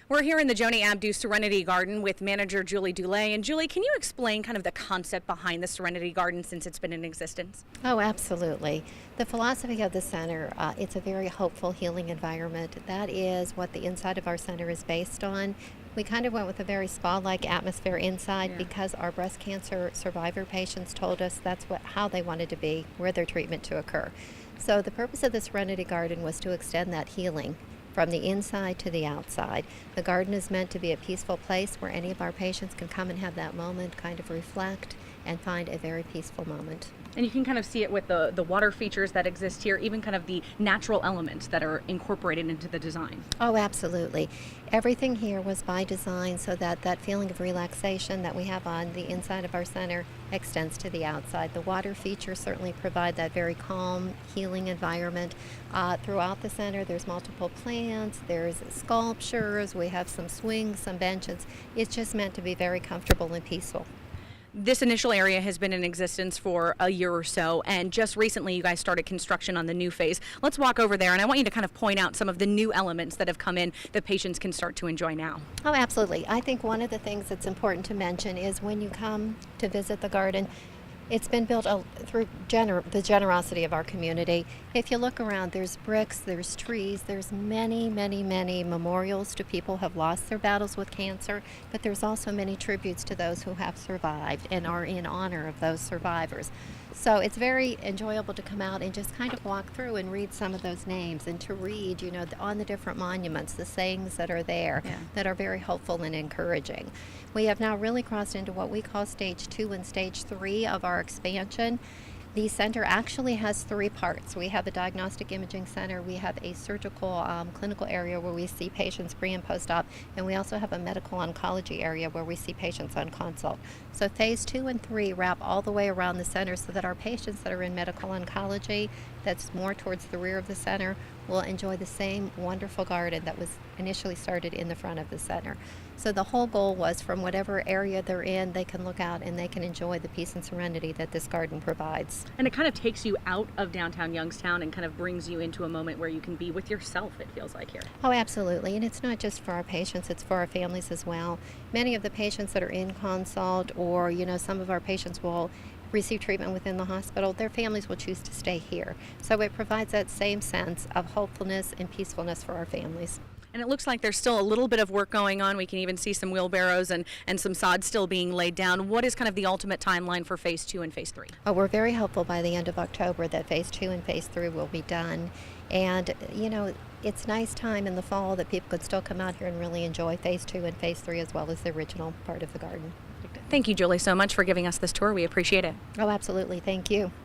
We're here in the Joanie Abdu Serenity Garden with manager Julie Dulay. And Julie, can you explain kind of the concept behind the Serenity Garden since it's been in existence? Oh, absolutely. The philosophy of the center, it's a very hopeful, healing environment. That is what the inside of our center is based on. We kind of went with a very spa-like atmosphere inside because our breast cancer survivor patients told us how they wanted to be, where their treatment to occur. So the purpose of the Serenity Garden was to extend that healing from the inside to the outside. The garden is meant to be a peaceful place where any of our patients can come and have that moment, kind of reflect, and find a very peaceful moment. And you can kind of see it with the water features that exist here, even kind of the natural elements that are incorporated into the design. Oh, absolutely. Everything here was by design so that that feeling of relaxation that we have on the inside of our center extends to the outside. The water features certainly provide that very calm, healing environment. Throughout the center, there's multiple plants, there's sculptures, we have some swings, some benches. It's just meant to be very comfortable and peaceful. This initial area has been in existence for a year or so, and just recently you guys started construction on the new phase. Let's walk over there, and I want you to kind of point out some of the new elements that have come in that patients can start to enjoy now. Oh, absolutely. I think one of the things that's important to mention is when you come to visit the garden, it's been built through the generosity of our community. If you look around, there's bricks, there's trees, there's many, many, many memorials to people who have lost their battles with cancer, but there's also many tributes to those who have survived and are in honor of those survivors. So it's very enjoyable to come out and just kind of walk through and read some of those names and to read, on the different monuments, the sayings that are there that are very hopeful and encouraging. We have now really crossed into what we call stage 2 and stage 3 of our expansion. The center actually has 3 parts. We have a diagnostic imaging center, we have a surgical clinical area where we see patients pre and post-op, and we also have a medical oncology area where we see patients on consult. So phase 2 and 3 wrap all the way around the center so that our patients that are in medical oncology, that's more towards the rear of the center, will enjoy the same wonderful garden that was initially started in the front of the center. So the whole goal was from whatever area they're in, they can look out and they can enjoy the peace and serenity that this garden provides. And it kind of takes you out of downtown Youngstown and kind of brings you into a moment where you can be with yourself, it feels like here. Oh, absolutely. And it's not just for our patients, it's for our families as well. Many of the patients that are in consult or, some of our patients will receive treatment within the hospital, their families will choose to stay here. So it provides that same sense of hopefulness and peacefulness for our families. And it looks like there's still a little bit of work going on. We can even see some wheelbarrows and some sod still being laid down. What is kind of the ultimate timeline for phase 2 and phase 3? Oh, we're very hopeful by the end of October that phase 2 and phase 3 will be done. And, it's nice time in the fall that people could still come out here and really enjoy phase 2 and phase 3 as well as the original part of the garden. Thank you, Julie, so much for giving us this tour. We appreciate it. Oh, absolutely. Thank you.